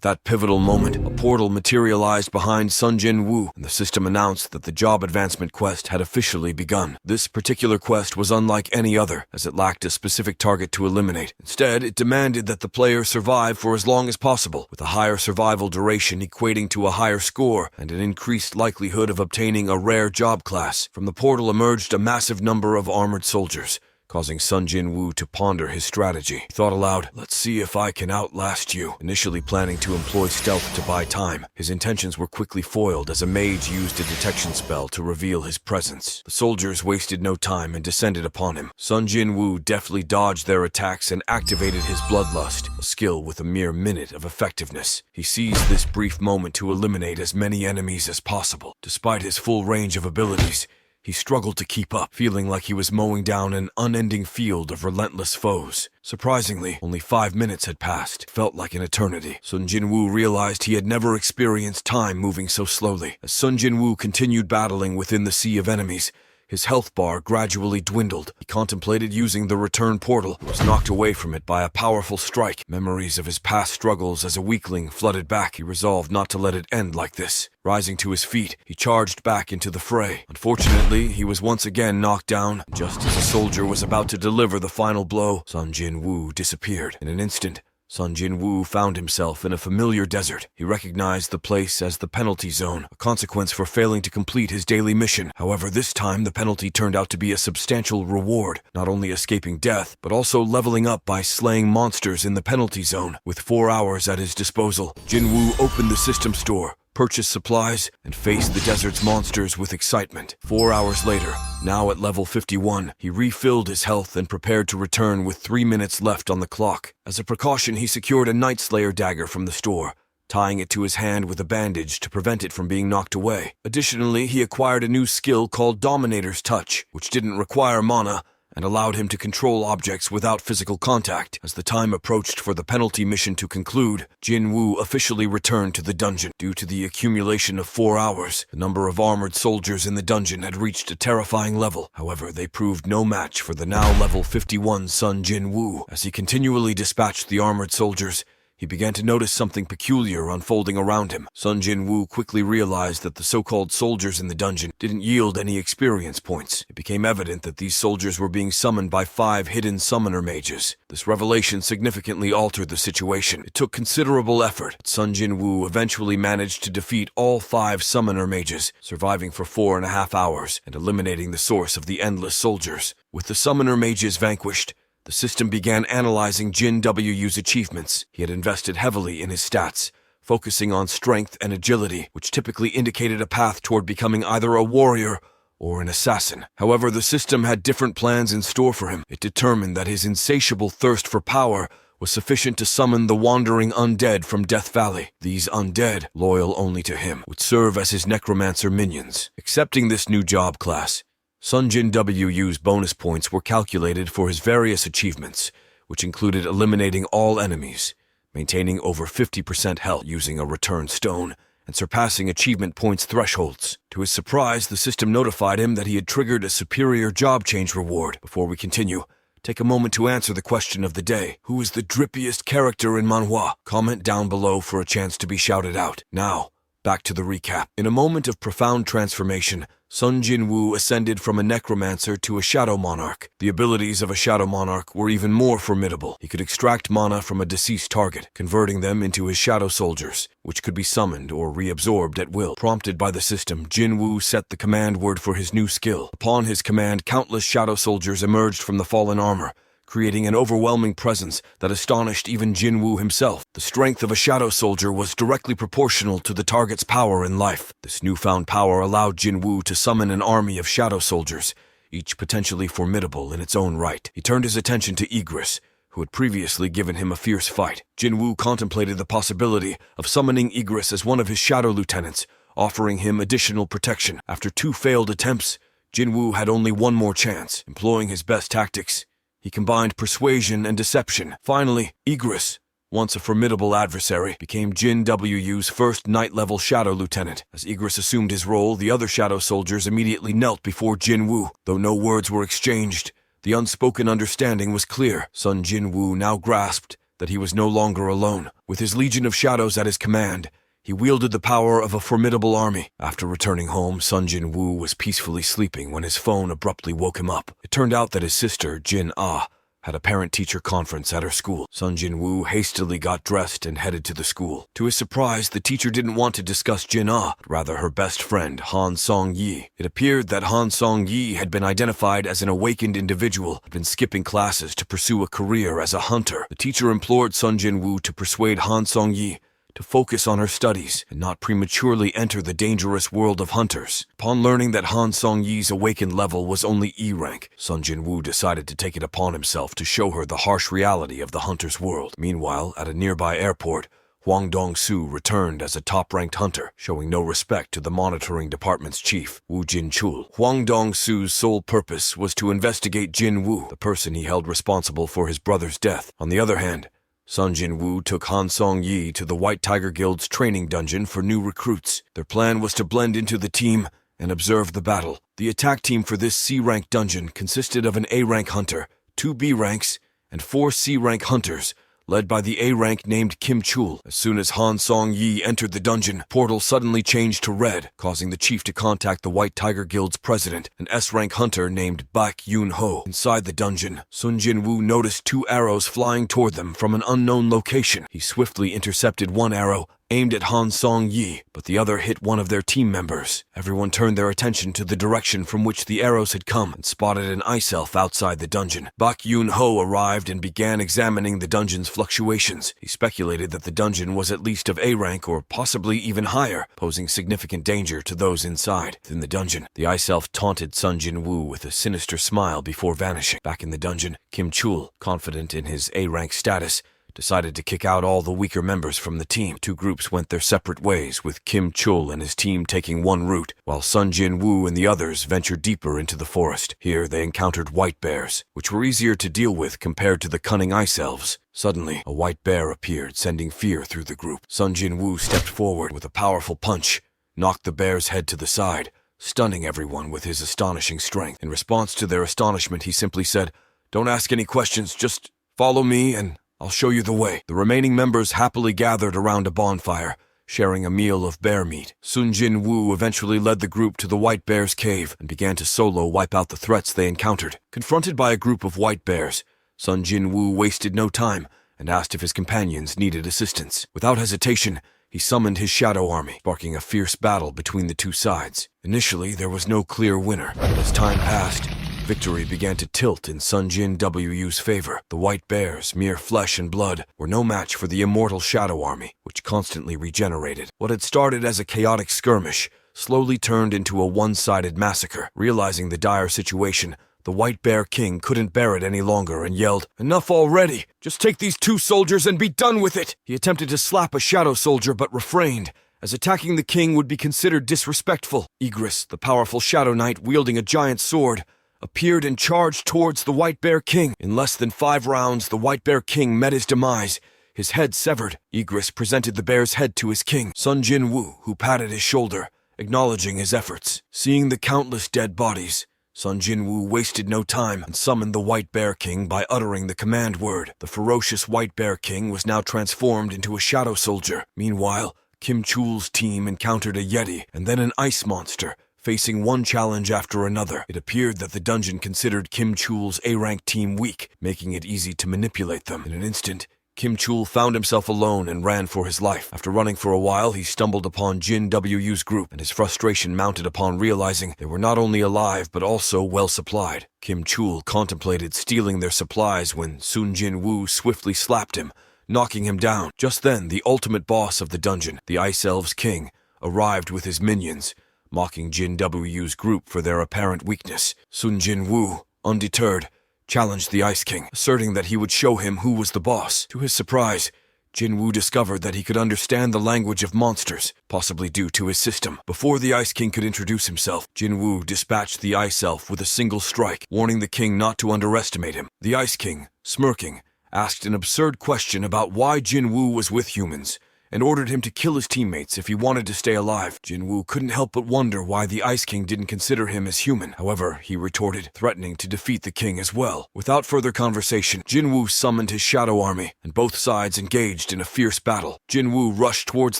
that pivotal moment, a portal materialized behind Sun Jin-woo, and the system announced that the job advancement quest had officially begun. This particular quest was unlike any other, as it lacked a specific target to eliminate. Instead, it demanded that the player survive for as long as possible, with a higher survival duration equating to a higher score and an increased likelihood of obtaining a rare job class. From the portal emerged a massive number of armored soldiers, causing Sun Jin-woo to ponder his strategy. He thought aloud, "Let's see if I can outlast you," initially planning to employ stealth to buy time. His intentions were quickly foiled as a mage used a detection spell to reveal his presence. The soldiers wasted no time and descended upon him. Sun Jin-woo deftly dodged their attacks and activated his bloodlust, a skill with a mere minute of effectiveness. He seized this brief moment to eliminate as many enemies as possible. Despite his full range of abilities, he struggled to keep up, feeling like he was mowing down an unending field of relentless foes. Surprisingly, only 5 minutes had passed. It felt like an eternity. Sun Jin-woo realized he had never experienced time moving so slowly. As Sun Jin-woo continued battling within the sea of enemies, his health bar gradually dwindled. He contemplated using the return portal, but was knocked away from it by a powerful strike. Memories of his past struggles as a weakling flooded back. He resolved not to let it end like this. Rising to his feet, he charged back into the fray. Unfortunately, he was once again knocked down. Just as the soldier was about to deliver the final blow, Sun Jin-woo disappeared. In an instant, Sun Jin-woo found himself in a familiar desert. He recognized the place as the penalty zone, a consequence for failing to complete his daily mission. However, this time the penalty turned out to be a substantial reward, not only escaping death, but also leveling up by slaying monsters in the penalty zone. With 4 hours at his disposal, Jin-woo opened the system store, purchased supplies, and faced the desert's monsters with excitement. 4 hours later, now at level 51, he refilled his health and prepared to return with 3 minutes left on the clock. As a precaution, he secured a Night Slayer dagger from the store, tying it to his hand with a bandage to prevent it from being knocked away. Additionally, he acquired a new skill called Dominator's Touch, which didn't require mana, and allowed him to control objects without physical contact. As the time approached for the penalty mission to conclude, Jin-woo officially returned to the dungeon. Due to the accumulation of 4 hours, the number of armored soldiers in the dungeon had reached a terrifying level. However, they proved no match for the now level 51 Sun Jin-woo. As he continually dispatched the armored soldiers, he began to notice something peculiar unfolding around him. Sun Jin-woo quickly realized that the so-called soldiers in the dungeon didn't yield any experience points. It became evident that these soldiers were being summoned by 5 hidden summoner mages. This revelation significantly altered the situation. It took considerable effort, but Sun Jin-woo eventually managed to defeat all 5 summoner mages, surviving for 4.5 hours and eliminating the source of the endless soldiers. With the summoner mages vanquished, the system began analyzing Jin-Wu's achievements. He had invested heavily in his stats, focusing on strength and agility, which typically indicated a path toward becoming either a warrior or an assassin. However, the system had different plans in store for him. It determined that his insatiable thirst for power was sufficient to summon the wandering undead from Death Valley. These undead, loyal only to him, would serve as his necromancer minions. Accepting this new job class, Sun Jin-Wu's bonus points were calculated for his various achievements, which included eliminating all enemies, maintaining over 50% health using a return stone, and surpassing achievement points thresholds. To his surprise, the system notified him that he had triggered a superior job change reward. Before we continue, take a moment to answer the question of the day. Who is the drippiest character in Manhwa? Comment down below for a chance to be shouted out. Now, back to the recap. In a moment of profound transformation, Sun Jin-woo ascended from a necromancer to a shadow monarch. The abilities of a shadow monarch were even more formidable. He could extract mana from a deceased target, converting them into his shadow soldiers, which could be summoned or reabsorbed at will. Prompted by the system, Jin-woo set the command word for his new skill. Upon his command, countless shadow soldiers emerged from the fallen armor, creating an overwhelming presence that astonished even Jin-woo himself. The strength of a shadow soldier was directly proportional to the target's power in life. This newfound power allowed Jin-woo to summon an army of shadow soldiers, each potentially formidable in its own right. He turned his attention to Igris, who had previously given him a fierce fight. Jin-woo contemplated the possibility of summoning Igris as one of his shadow lieutenants, offering him additional protection. After 2 failed attempts, Jin-woo had only one more chance. Employing his best tactics, he combined persuasion and deception. Finally, Igris, once a formidable adversary, became Jin-Wu's first night-level shadow lieutenant. As Igris assumed his role, the other shadow soldiers immediately knelt before Jin-woo. Though no words were exchanged, the unspoken understanding was clear. Sun Jin-woo now grasped that he was no longer alone. With his legion of shadows at his command, he wielded the power of a formidable army. After returning home, Sun Jin-woo was peacefully sleeping when his phone abruptly woke him up. It turned out that his sister, Jin-ah, had a parent-teacher conference at her school. Sun Jin-woo hastily got dressed and headed to the school. To his surprise, the teacher didn't want to discuss Jin-ah, but rather her best friend, Han Song-yi. It appeared that Han Song-yi had been identified as an awakened individual, had been skipping classes to pursue a career as a hunter. The teacher implored Sun Jin-woo to persuade Han Song-yi to focus on her studies and not prematurely enter the dangerous world of hunters. Upon learning that Han Song-yi's awakened level was only E rank, Sun Jin-woo decided to take it upon himself to show her the harsh reality of the hunter's world. Meanwhile, at a nearby airport, Hwang Dong-soo returned as a top-ranked hunter, showing no respect to the monitoring department's chief, Woo Jin-chul. Hwang Dong-soo's sole purpose was to investigate Jin-woo, the person he held responsible for his brother's death. On the other hand, Sun Jin-woo took Han Song-yi to the White Tiger Guild's training dungeon for new recruits. Their plan was to blend into the team and observe the battle. The attack team for this C-rank dungeon consisted of an A-rank hunter, 2 B ranks, and 4 C-rank hunters, led by the A-rank named Kim Chul. As soon as Han Song-yi entered the dungeon, portal suddenly changed to red, causing the chief to contact the White Tiger Guild's president, an S-rank hunter named Bak Yun-ho. Inside the dungeon, Sun Jin-woo noticed 2 arrows flying toward them from an unknown location. He swiftly intercepted one arrow, aimed at Han Song-yi, but the other hit one of their team members. Everyone turned their attention to the direction from which the arrows had come and spotted an ice elf outside the dungeon. Bak Yun-ho arrived and began examining the dungeon's fluctuations. He speculated that the dungeon was at least of A rank or possibly even higher, posing significant danger to those inside. Within the dungeon, the ice elf taunted Sun Jin-woo with a sinister smile before vanishing. Back in the dungeon, Kim Chul, confident in his A rank status, decided to kick out all the weaker members from the team. 2 groups went their separate ways, with Kim Chul and his team taking one route, while Sun Jin-woo and the others ventured deeper into the forest. Here they encountered white bears, which were easier to deal with compared to the cunning ice elves. Suddenly, a white bear appeared, sending fear through the group. Sun Jin-woo stepped forward with a powerful punch, knocked the bear's head to the side, stunning everyone with his astonishing strength. In response to their astonishment, he simply said, "Don't ask any questions, just follow me and I'll show you the way." The remaining members happily gathered around a bonfire, sharing a meal of bear meat. Sun Jin-woo eventually led the group to the white bear's cave and began to solo wipe out the threats they encountered. Confronted by a group of white bears, Sun Jin-woo wasted no time and asked if his companions needed assistance. Without hesitation, he summoned his shadow army, sparking a fierce battle between the 2 sides. Initially, there was no clear winner, but as time passed, victory began to tilt in Sun Jin-woo's favor. The white bears, mere flesh and blood, were no match for the immortal shadow army, which constantly regenerated. What had started as a chaotic skirmish slowly turned into a one-sided massacre. Realizing the dire situation, the White Bear King couldn't bear it any longer and yelled, "Enough already! Just take these 2 soldiers and be done with it!" He attempted to slap a shadow soldier but refrained, as attacking the king would be considered disrespectful. Igris, the powerful shadow knight wielding a giant sword, appeared and charged towards the White Bear King. In less than 5 rounds, the White Bear King met his demise, his head severed. Igris presented the bear's head to his king, Sun Jin-woo, who patted his shoulder, acknowledging his efforts. Seeing the countless dead bodies, Sun Jin-woo wasted no time and summoned the White Bear King by uttering the command word. The ferocious White Bear King was now transformed into a shadow soldier. Meanwhile, Kim Chul's team encountered a yeti and then an ice monster, facing one challenge after another. It appeared that the dungeon considered Kim Chul's A-rank team weak, making it easy to manipulate them. In an instant, Kim Chul found himself alone and ran for his life. After running for a while, he stumbled upon Jin-woo's group, and his frustration mounted upon realizing they were not only alive but also well supplied. Kim Chul contemplated stealing their supplies when Sun Jin-woo swiftly slapped him, knocking him down. Just then, the ultimate boss of the dungeon, the Ice Elves King, arrived with his minions, mocking Jin-woo's group for their apparent weakness. Sun Jin-woo, undeterred, challenged the Ice King, asserting that he would show him who was the boss. To his surprise, Jin-woo discovered that he could understand the language of monsters, possibly due to his system. Before the Ice King could introduce himself, Jin-woo dispatched the Ice Elf with a single strike, warning the king not to underestimate him. The Ice King, smirking, asked an absurd question about why Jin-woo was with humans, and ordered him to kill his teammates if he wanted to stay alive. Jinwoo couldn't help but wonder why the Ice King didn't consider him as human. However, he retorted, threatening to defeat the king as well. Without further conversation, Jinwoo summoned his shadow army, and both sides engaged in a fierce battle. Jinwoo rushed towards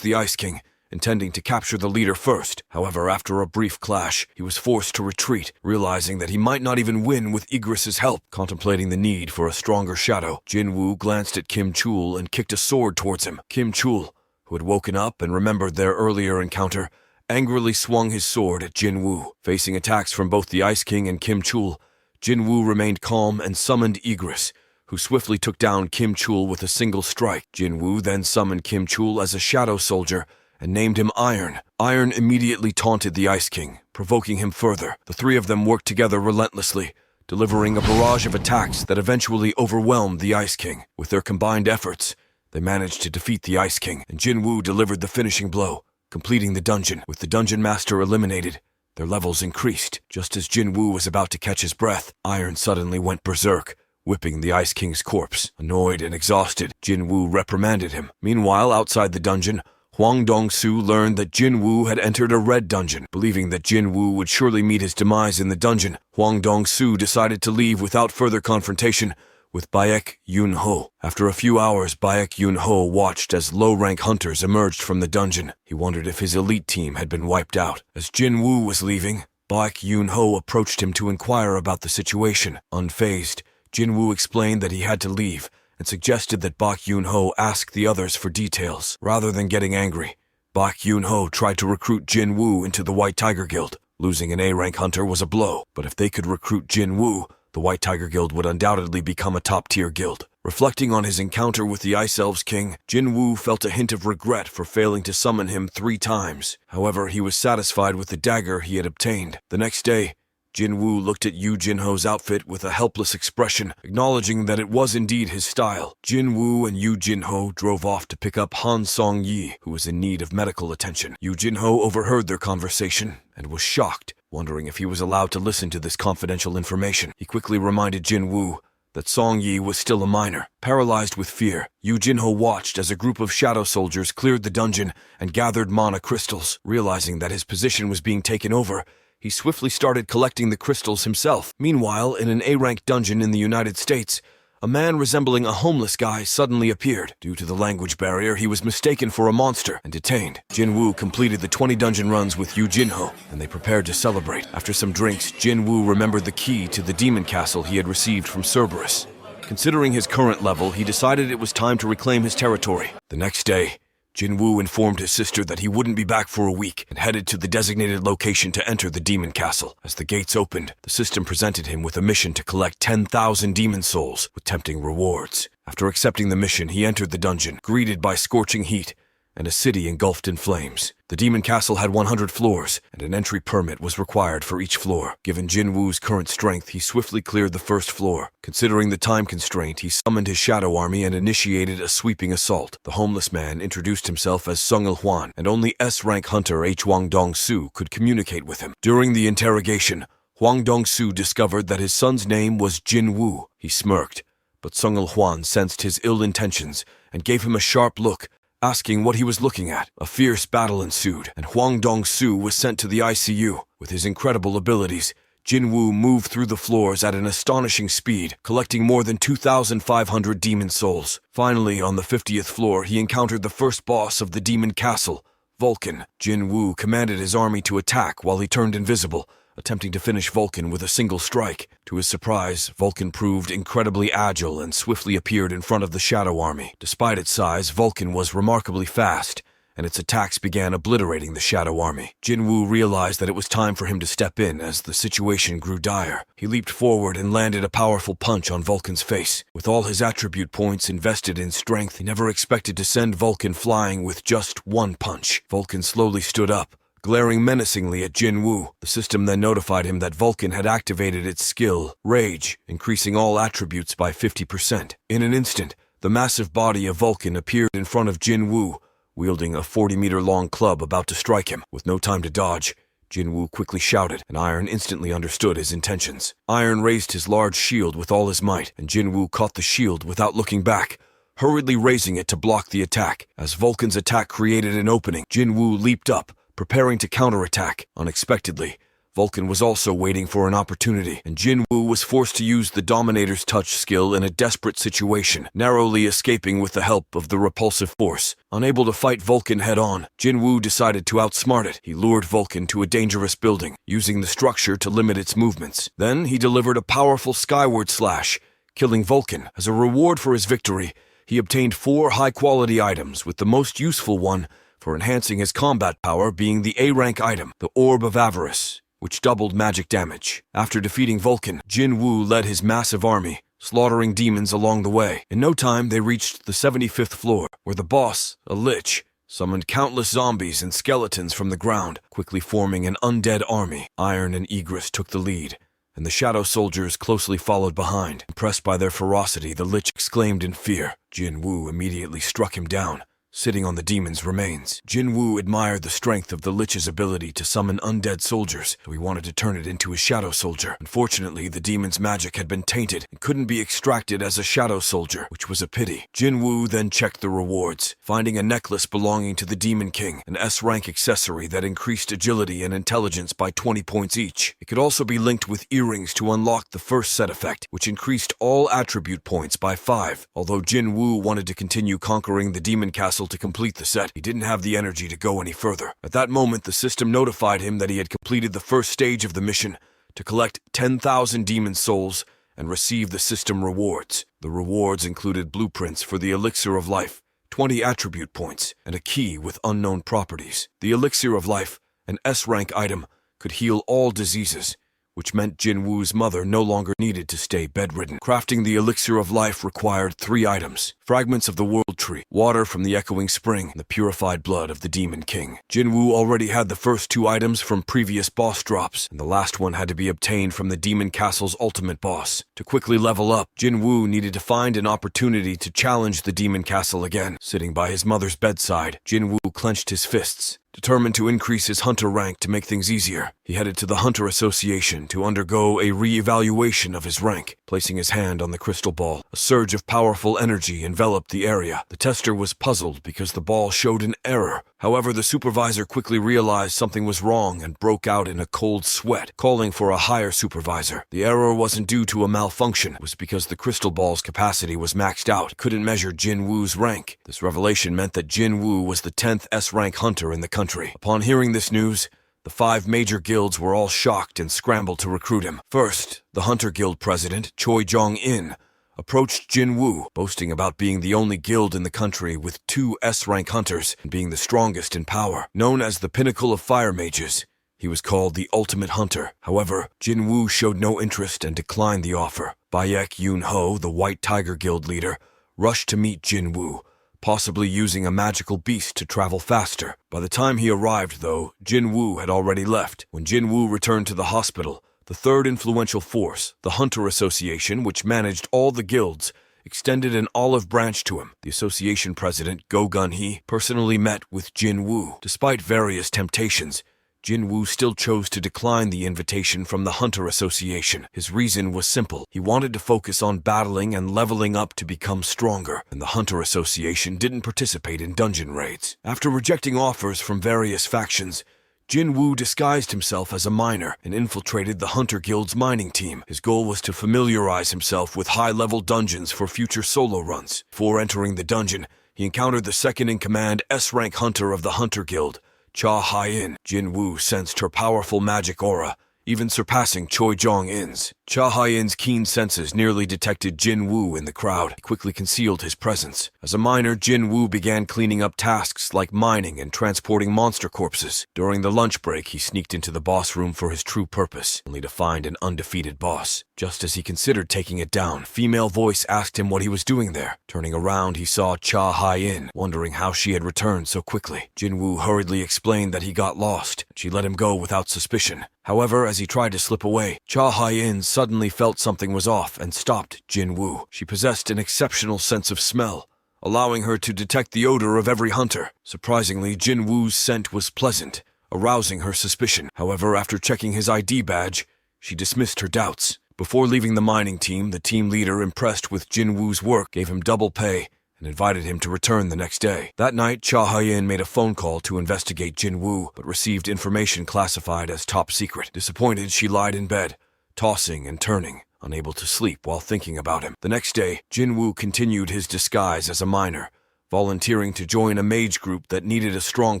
the Ice King, intending to capture the leader first. However, after a brief clash, he was forced to retreat, realizing that he might not even win with Igris's help. Contemplating the need for a stronger shadow, Jinwoo glanced at Kim Chul and kicked a sword towards him. Kim Chul, who had woken up and remembered their earlier encounter, angrily swung his sword at Jinwoo. Facing attacks from both the Ice King and Kim Chul, Jinwoo remained calm and summoned Igris, who swiftly took down Kim Chul with a single strike. Jinwoo then summoned Kim Chul as a shadow soldier and named him Iron. Iron immediately taunted the Ice King, provoking him further. The three of them worked together relentlessly, delivering a barrage of attacks that eventually overwhelmed the Ice King. With their combined efforts, they managed to defeat the Ice King, and Jinwoo delivered the finishing blow, completing the dungeon. With the dungeon master eliminated, their levels increased. Just as Jinwoo was about to catch his breath, Iron suddenly went berserk, whipping the Ice King's corpse. Annoyed and exhausted, Jinwoo reprimanded him. Meanwhile, outside the dungeon, Hwang Dong-soo learned that Jinwoo had entered a red dungeon. Believing that Jinwoo would surely meet his demise in the dungeon, Hwang Dong-soo decided to leave without further confrontation with Baek Yun-ho. After a few hours, Baek Yun-ho watched as low-rank hunters emerged from the dungeon. He wondered if his elite team had been wiped out. As Jinwoo was leaving, Baek Yun-ho approached him to inquire about the situation. Unfazed, Jinwoo explained that he had to leave, and suggested that Bak Yun-ho ask the others for details. Rather than getting angry, Bak Yun-ho tried to recruit Jinwoo into the White Tiger Guild. Losing an A-rank hunter was a blow, but if they could recruit Jinwoo, the White Tiger Guild would undoubtedly become a top-tier guild. Reflecting on his encounter with the Ice Elves King, Jinwoo felt a hint of regret for failing to summon him 3 times. However, he was satisfied with the dagger he had obtained. The next day, Jinwoo looked at Yu Jinho's outfit with a helpless expression, acknowledging that it was indeed his style. Jinwoo and Yu Jinho drove off to pick up Han Song-yi, who was in need of medical attention. Yu Jinho overheard their conversation and was shocked, wondering if he was allowed to listen to this confidential information. He quickly reminded Jinwoo that Song-yi was still a minor. Paralyzed with fear, Yu Jinho watched as a group of shadow soldiers cleared the dungeon and gathered mana crystals. Realizing that his position was being taken over, he swiftly started collecting the crystals himself. Meanwhile, in an A-rank dungeon in the United States, a man resembling a homeless guy suddenly appeared. Due to the language barrier, he was mistaken for a monster and detained. Jinwoo completed the 20 dungeon runs with Yu Jinho, and they prepared to celebrate. After some drinks, Jinwoo remembered the key to the demon castle he had received from Cerberus. Considering his current level, he decided it was time to reclaim his territory. The next day, Jinwoo informed his sister that he wouldn't be back for a week and headed to the designated location to enter the demon castle. As the gates opened, the system presented him with a mission to collect 10,000 demon souls with tempting rewards. After accepting the mission, he entered the dungeon, greeted by scorching heat and a city engulfed in flames. The demon castle had 100 floors, and an entry permit was required for each floor. Given Jinwoo's current strength, he swiftly cleared the first floor. Considering the time constraint, he summoned his shadow army and initiated a sweeping assault. The homeless man introduced himself as Sung-il Hwan, and only S-rank hunter H. Hwang Dong-soo could communicate with him. During the interrogation, Hwang Dong-soo discovered that his son's name was Jinwoo. He smirked, but Sung-il Hwan sensed his ill intentions and gave him a sharp look, asking what he was looking at. A fierce battle ensued, and Hwang Dong-soo was sent to the ICU. With his incredible abilities, Jinwoo moved through the floors at an astonishing speed, collecting more than 2,500 demon souls. Finally, on the 50th floor, he encountered the first boss of the demon castle, Vulcan. Jinwoo commanded his army to attack while he turned invisible, attempting to finish Vulcan with a single strike. To his surprise, Vulcan proved incredibly agile and swiftly appeared in front of the Shadow Army. Despite its size, Vulcan was remarkably fast, and its attacks began obliterating the Shadow Army. Jinwoo realized that it was time for him to step in as the situation grew dire. He leaped forward and landed a powerful punch on Vulcan's face. With all his attribute points invested in strength, he never expected to send Vulcan flying with just one punch. Vulcan slowly stood up, glaring menacingly at Jinwoo. The system then notified him that Vulcan had activated its skill, Rage, increasing all attributes by 50%. In an instant, the massive body of Vulcan appeared in front of Jinwoo, wielding a 40-meter-long club about to strike him. With no time to dodge, Jinwoo quickly shouted, and Iron instantly understood his intentions. Iron raised his large shield with all his might, and Jinwoo caught the shield without looking back, hurriedly raising it to block the attack. As Vulcan's attack created an opening, Jinwoo leaped up, preparing to counterattack. Unexpectedly, Vulcan was also waiting for an opportunity, and Jinwoo was forced to use the Dominator's touch skill in a desperate situation, narrowly escaping with the help of the repulsive force. Unable to fight Vulcan head-on, Jinwoo decided to outsmart it. He lured Vulcan to a dangerous building, using the structure to limit its movements. Then he delivered a powerful skyward slash, killing Vulcan. As a reward for his victory, he obtained 4 high-quality items, with the most useful one for enhancing his combat power being the A-rank item, the Orb of Avarice, which doubled magic damage. After defeating Vulcan, Jinwoo led his massive army, slaughtering demons along the way. In no time, they reached the 75th floor, where the boss, a lich, summoned countless zombies and skeletons from the ground, quickly forming an undead army. Iron and Egress took the lead, and the shadow soldiers closely followed behind. Impressed by their ferocity, the lich exclaimed in fear. Jinwoo immediately struck him down, sitting on the demon's remains. Jinwoo admired the strength of the lich's ability to summon undead soldiers, so he wanted to turn it into a shadow soldier. Unfortunately, the demon's magic had been tainted and couldn't be extracted as a shadow soldier, which was a pity. Jinwoo then checked the rewards, finding a necklace belonging to the Demon King, an S-rank accessory that increased agility and intelligence by 20 points each. It could also be linked with earrings to unlock the first set effect, which increased all attribute points by 5. Although Jinwoo wanted to continue conquering the demon castle to complete the set, he didn't have the energy to go any further. At that moment, the system notified him that he had completed the first stage of the mission to collect 10,000 demon souls and receive the system rewards. The rewards included blueprints for the Elixir of Life, 20 attribute points, and a key with unknown properties. The Elixir of Life, an S-rank item, could heal all diseases, which meant Jinwoo's mother no longer needed to stay bedridden. Crafting the Elixir of Life required 3 items: fragments of the World Tree, water from the Echoing Spring, and the purified blood of the Demon King. Jinwoo already had the first 2 items from previous boss drops, and the last one had to be obtained from the Demon Castle's ultimate boss. To quickly level up, Jinwoo needed to find an opportunity to challenge the Demon Castle again. Sitting by his mother's bedside, Jinwoo clenched his fists, determined to increase his hunter rank to make things easier. He headed to the Hunter Association to undergo a re-evaluation of his rank. Placing his hand on the crystal ball, a surge of powerful energy enveloped the area. The tester was puzzled because the ball showed an error. However, the supervisor quickly realized something was wrong and broke out in a cold sweat, calling for a higher supervisor. The error wasn't due to a malfunction. It was because the crystal ball's capacity was maxed out. It couldn't measure Jinwoo's rank. This revelation meant that Jinwoo was the 10th S-rank hunter in the country. Upon hearing this news, the 5 major guilds were all shocked and scrambled to recruit him. First, the Hunter Guild president, Choi Jong-in, approached Jinwoo, boasting about being the only guild in the country with 2 S-rank hunters and being the strongest in power. Known as the pinnacle of fire mages, he was called the Ultimate Hunter. However, Jinwoo showed no interest and declined the offer. Bayek Yun-ho, the White Tiger Guild leader, rushed to meet Jinwoo, possibly using a magical beast to travel faster. By the time he arrived, though, Jinwoo had already left. When Jinwoo returned to the hospital, the third influential force, the Hunter Association, which managed all the guilds, extended an olive branch to him. The association president, Go Gun-hee, personally met with Jinwoo. Despite various temptations, Jinwoo still chose to decline the invitation from the Hunter Association. His reason was simple. He wanted to focus on battling and leveling up to become stronger, and the Hunter Association didn't participate in dungeon raids. After rejecting offers from various factions, Jinwoo disguised himself as a miner and infiltrated the Hunter Guild's mining team. His goal was to familiarize himself with high-level dungeons for future solo runs. Before entering the dungeon, he encountered the second-in-command S-rank hunter of the Hunter Guild, Cha Hai-in. Jinwoo sensed her powerful magic aura, even surpassing Choi Jong-in's. Cha Hai-in's keen senses nearly detected Jinwoo in the crowd. He quickly concealed his presence. As a miner, Jinwoo began cleaning up tasks like mining and transporting monster corpses. During the lunch break, he sneaked into the boss room for his true purpose, only to find an undefeated boss. Just as he considered taking it down, a female voice asked him what he was doing there. Turning around, he saw Cha Hai-in, wondering how she had returned so quickly. Jinwoo hurriedly explained that he got lost. She let him go without suspicion. However, as he tried to slip away, Cha Hai-in suddenly felt something was off and stopped Jinwoo. She possessed an exceptional sense of smell, allowing her to detect the odor of every hunter. Surprisingly, Jinwoo's scent was pleasant, arousing her suspicion. However, after checking his ID badge, she dismissed her doubts. Before leaving the mining team, the team leader, impressed with Jinwoo's work, gave him double pay and invited him to return the next day. That night, Cha Hyein made a phone call to investigate Jin Woo, but received information classified as top secret. Disappointed, she lied in bed, tossing and turning, unable to sleep while thinking about him. The next day, Jin Woo continued his disguise as a miner, volunteering to join a mage group that needed a strong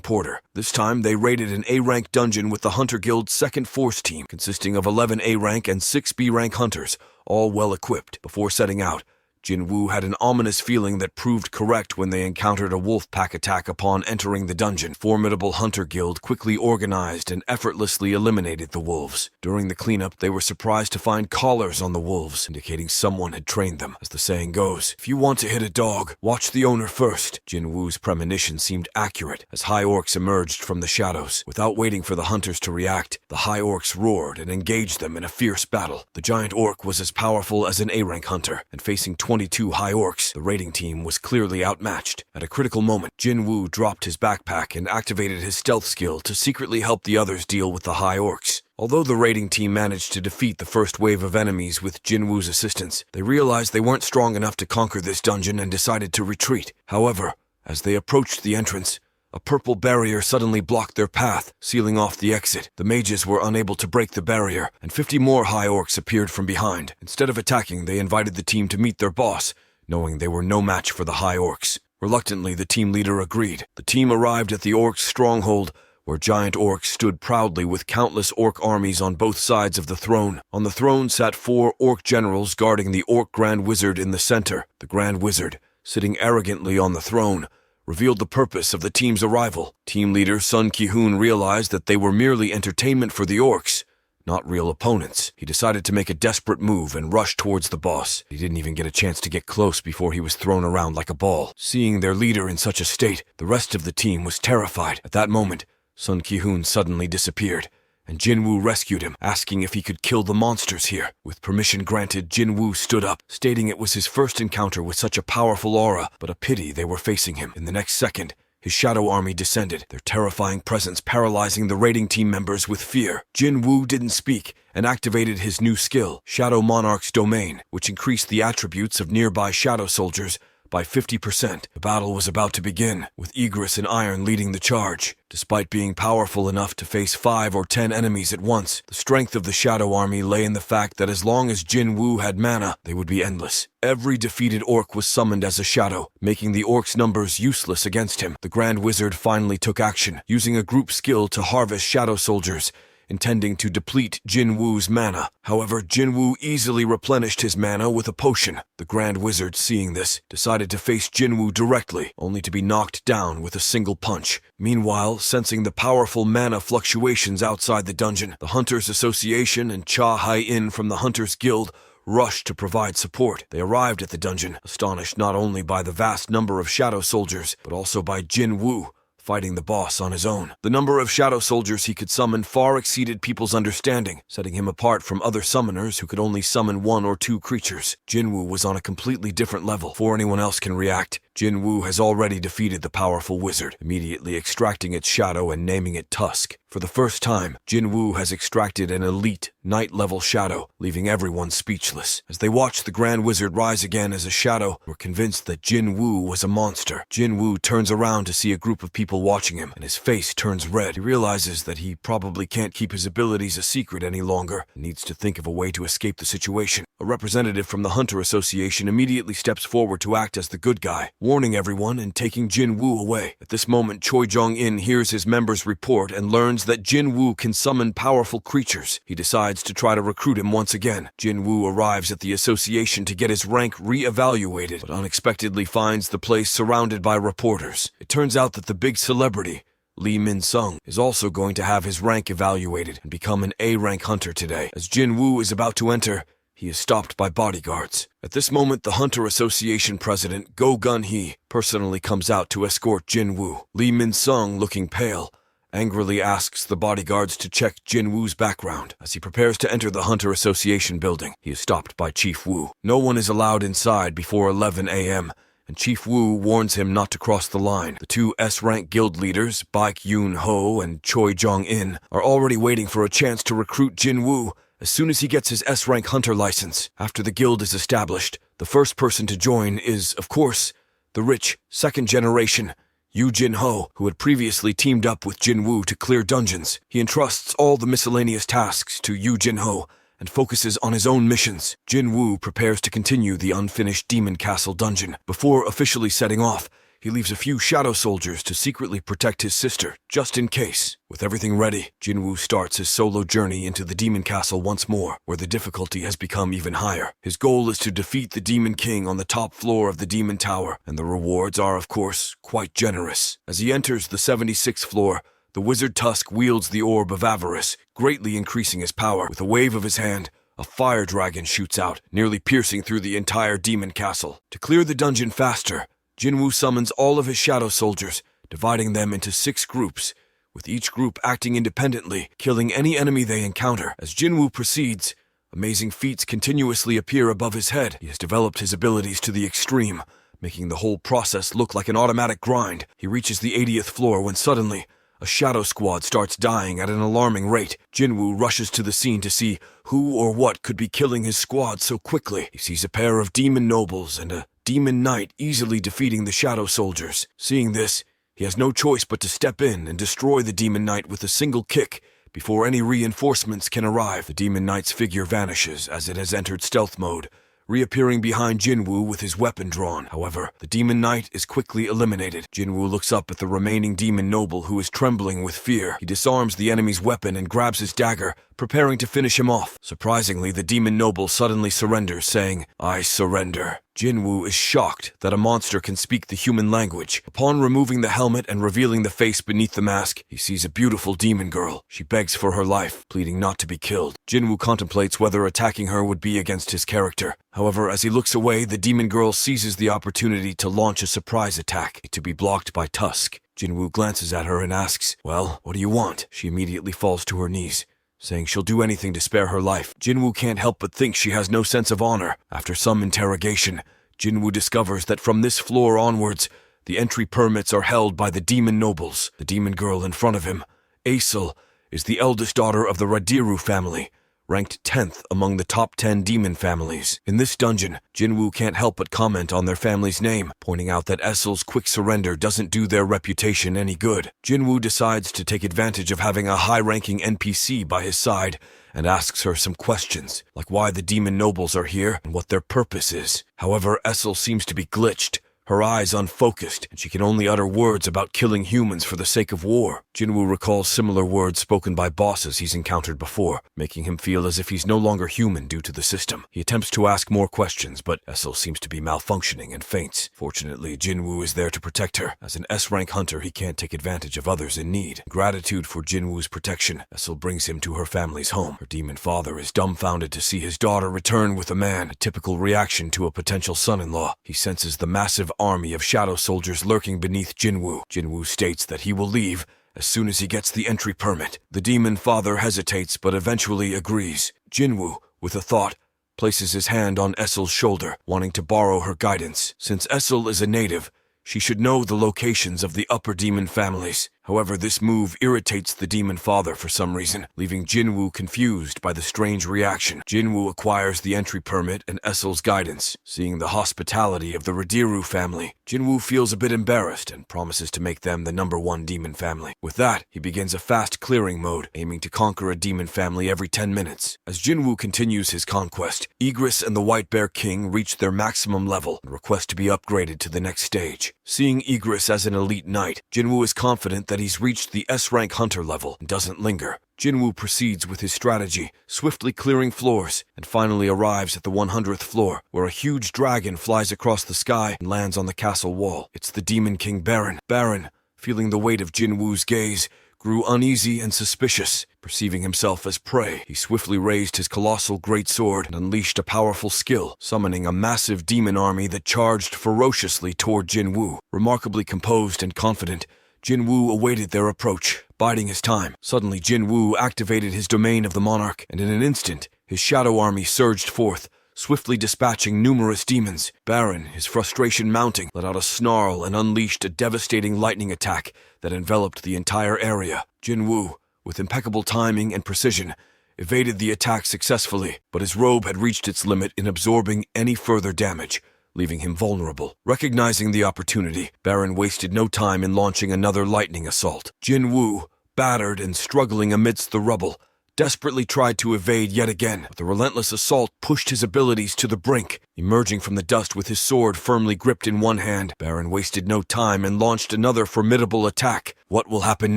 porter. This time, they raided an A-rank dungeon with the Hunter Guild's second force team, consisting of 11 A-rank and 6 B-rank hunters, all well-equipped. Before setting out, Jin Woo had an ominous feeling that proved correct when they encountered a wolf pack attack upon entering the dungeon. Formidable Hunter Guild quickly organized and effortlessly eliminated the wolves. During the cleanup, they were surprised to find collars on the wolves, indicating someone had trained them. As the saying goes, if you want to hit a dog, watch the owner first. Jin Woo's premonition seemed accurate as high orcs emerged from the shadows. Without waiting for the hunters to react, the high orcs roared and engaged them in a fierce battle. The giant orc was as powerful as an A-rank hunter, and facing 22 high orcs, the raiding team was clearly outmatched. At a critical moment, Jin Woo dropped his backpack and activated his stealth skill to secretly help the others deal with the high orcs. Although the raiding team managed to defeat the first wave of enemies with Jin Woo's assistance, they realized they weren't strong enough to conquer this dungeon and decided to retreat. However, as they approached the entrance, a purple barrier suddenly blocked their path, sealing off the exit. The mages were unable to break the barrier, and 50 more high orcs appeared from behind. Instead of attacking, they invited the team to meet their boss, knowing they were no match for the high orcs. Reluctantly, the team leader agreed. The team arrived at the orcs' stronghold, where giant orcs stood proudly with countless orc armies on both sides of the throne. On the throne sat 4 orc generals guarding the orc Grand Wizard in the center. The Grand Wizard, sitting arrogantly on the throne, revealed the purpose of the team's arrival. Team leader Sun Ki-hoon realized that they were merely entertainment for the orcs, not real opponents. He decided to make a desperate move and rush towards the boss. He didn't even get a chance to get close before he was thrown around like a ball. Seeing their leader in such a state, the rest of the team was terrified. At that moment, Sun Ki-hoon suddenly disappeared, and Jin Woo rescued him, asking if he could kill the monsters here. With permission granted, Jin Woo stood up, stating it was his first encounter with such a powerful aura, but a pity they were facing him. In the next second, his shadow army descended, their terrifying presence paralyzing the raiding team members with fear. Jin Woo didn't speak and activated his new skill, Shadow Monarch's Domain, which increased the attributes of nearby shadow soldiers by 50%. The battle was about to begin, with Egress and Iron leading the charge. Despite being powerful enough to face 5 or 10 enemies at once, the strength of the Shadow Army lay in the fact that as long as Jin Woo had mana, they would be endless. Every defeated orc was summoned as a shadow, making the orcs' numbers useless against him. The Grand Wizard finally took action, using a group skill to harvest shadow soldiers, intending to deplete Jin Woo's mana. However, Jin Woo easily replenished his mana with a potion. The Grand Wizard, seeing this, decided to face Jin Woo directly, only to be knocked down with a single punch. Meanwhile, sensing the powerful mana fluctuations outside the dungeon, the Hunters Association and Cha Hyein from the Hunters Guild rushed to provide support. They arrived at the dungeon, astonished not only by the vast number of shadow soldiers, but also by Jin Woo, fighting the boss on his own. The number of shadow soldiers he could summon far exceeded people's understanding, setting him apart from other summoners who could only summon 1 or 2 creatures. Jin Woo was on a completely different level. Before anyone else can react, Jin Woo has already defeated the powerful wizard, immediately extracting its shadow and naming it Tusk. For the first time, Jin Woo has extracted an elite, night-level shadow, leaving everyone speechless. As they watched the Grand Wizard rise again as a shadow, were convinced that Jin Woo was a monster. Jin Woo turns around to see a group of people watching him, and his face turns red. He realizes that he probably can't keep his abilities a secret any longer, and needs to think of a way to escape the situation. A representative from the Hunter Association immediately steps forward to act as the good guy, warning everyone and taking Jin Woo away. At this moment, Choi Jong-in hears his members report and learns that Jin Woo can summon powerful creatures. He decides to try to recruit him once again. Jin Woo arrives at the association to get his rank re-evaluated, but unexpectedly finds the place surrounded by reporters. It turns out that the big celebrity, Lee Min-sung, is also going to have his rank evaluated and become an A-rank hunter today. As Jin Woo is about to enter, he is stopped by bodyguards. At this moment, the Hunter Association president, Go Gun-hee, personally comes out to escort Jin Woo. Lee Min-sung, looking pale, angrily asks the bodyguards to check Jin Woo's background. As he prepares to enter the Hunter Association building, he is stopped by Chief Woo. No one is allowed inside before 11 a.m., and Chief Woo warns him not to cross the line. The 2 S-rank guild leaders, Baek Yoon-ho and Choi Jong-in, are already waiting for a chance to recruit Jin Woo as soon as he gets his S-rank hunter license. After the guild is established, the first person to join is, of course, the rich, second generation, Yu Jin-ho, who had previously teamed up with Jin-woo to clear dungeons. He entrusts all the miscellaneous tasks to Yu Jin-ho and focuses on his own missions. Jin-woo prepares to continue the unfinished Demon Castle dungeon. Before officially setting off, he leaves a few shadow soldiers to secretly protect his sister, just in case. With everything ready, Jin-woo starts his solo journey into the Demon Castle once more, where the difficulty has become even higher. His goal is to defeat the Demon King on the top floor of the Demon Tower, and the rewards are, of course, quite generous. As he enters the 76th floor, the Wizard Tusk wields the Orb of Avarice, greatly increasing his power. With a wave of his hand, a fire dragon shoots out, nearly piercing through the entire Demon Castle. To clear the dungeon faster, Jin-woo summons all of his shadow soldiers, dividing them into 6 groups, with each group acting independently, killing any enemy they encounter. As Jin-woo proceeds, amazing feats continuously appear above his head. He has developed his abilities to the extreme, making the whole process look like an automatic grind. He reaches the 80th floor when suddenly, a shadow squad starts dying at an alarming rate. Jin-woo rushes to the scene to see who or what could be killing his squad so quickly. He sees a pair of demon nobles and a demon knight easily defeating the shadow soldiers. Seeing this, he has no choice but to step in and destroy the demon knight with a single kick before any reinforcements can arrive. The demon knight's figure vanishes as it has entered stealth mode, reappearing behind Jin-woo with his weapon drawn. However, the demon knight is quickly eliminated. Jin-woo looks up at the remaining demon noble who is trembling with fear. He disarms the enemy's weapon and grabs his dagger, preparing to finish him off. Surprisingly, the demon noble suddenly surrenders, saying, "I surrender." Jin-woo is shocked that a monster can speak the human language. Upon removing the helmet and revealing the face beneath the mask, he sees a beautiful demon girl. She begs for her life, pleading not to be killed. Jin-woo contemplates whether attacking her would be against his character. However, as he looks away, the demon girl seizes the opportunity to launch a surprise attack, to be blocked by Tusk. Jin-woo glances at her and asks, "Well, what do you want?" She immediately falls to her knees, saying she'll do anything to spare her life. Jin-woo can't help but think she has no sense of honor. After some interrogation, Jin-woo discovers that from this floor onwards, the entry permits are held by the demon nobles. The demon girl in front of him, Aesel, is the eldest daughter of the Radiru family, ranked 10th among the top 10 demon families. In this dungeon, Jin-woo can't help but comment on their family's name, pointing out that Aesel's quick surrender doesn't do their reputation any good. Jin-woo decides to take advantage of having a high-ranking NPC by his side and asks her some questions, like why the demon nobles are here and what their purpose is. However, Aesel seems to be glitched, her eyes unfocused, and she can only utter words about killing humans for the sake of war. Jin-woo recalls similar words spoken by bosses he's encountered before, making him feel as if he's no longer human due to the system. He attempts to ask more questions, but Aesel seems to be malfunctioning and faints. Fortunately, Jin-woo is there to protect her. As an S-rank hunter, he can't take advantage of others in need. In gratitude for Jin-woo's protection, Aesel brings him to her family's home. Her demon father is dumbfounded to see his daughter return with a man, a typical reaction to a potential son-in-law. He senses the massive army of shadow soldiers lurking beneath Jin-woo. Jin-woo states that he will leave as soon as he gets the entry permit. The demon father hesitates but eventually agrees. Jin-woo, with a thought, places his hand on Aesel's shoulder, wanting to borrow her guidance. Since Aesel is a native, she should know the locations of the upper demon families. However, this move irritates the demon father for some reason, leaving Jin-woo confused by the strange reaction. Jin-woo acquires the entry permit and Aesel's guidance. Seeing the hospitality of the Radiru family, Jin-woo feels a bit embarrassed and promises to make them the #1 demon family. With that, he begins a fast clearing mode, aiming to conquer a demon family every 10 minutes. As Jin-woo continues his conquest, Igris and the White Bear King reach their maximum level and request to be upgraded to the next stage. Seeing Igris as an elite knight, Jin-woo is confident that he's reached the S-rank hunter level and doesn't linger. Jin-woo proceeds with his strategy, swiftly clearing floors, and finally arrives at the 100th floor, where a huge dragon flies across the sky and lands on the castle wall. It's the Demon King Baron. Baron, feeling the weight of Jin-woo's gaze, grew uneasy and suspicious. Perceiving himself as prey, he swiftly raised his colossal greatsword and unleashed a powerful skill, summoning a massive demon army that charged ferociously toward Jin-woo. Remarkably composed and confident, Jin-woo awaited their approach, biding his time. Suddenly, Jin-woo activated his domain of the monarch, and in an instant, his shadow army surged forth, swiftly dispatching numerous demons. Baron, his frustration mounting, let out a snarl and unleashed a devastating lightning attack that enveloped the entire area. Jin-woo, with impeccable timing and precision, evaded the attack successfully, but his robe had reached its limit in absorbing any further damage. leaving him vulnerable. Recognizing the opportunity, Baron wasted no time in launching another lightning assault. Jin Woo, battered and struggling amidst the rubble, desperately tried to evade yet again, but the relentless assault pushed his abilities to the brink. Emerging from the dust with his sword firmly gripped in one hand, Baron wasted no time and launched another formidable attack. What will happen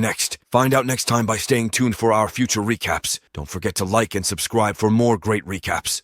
next? Find out next time by staying tuned for our future recaps. Don't forget to like and subscribe for more great recaps.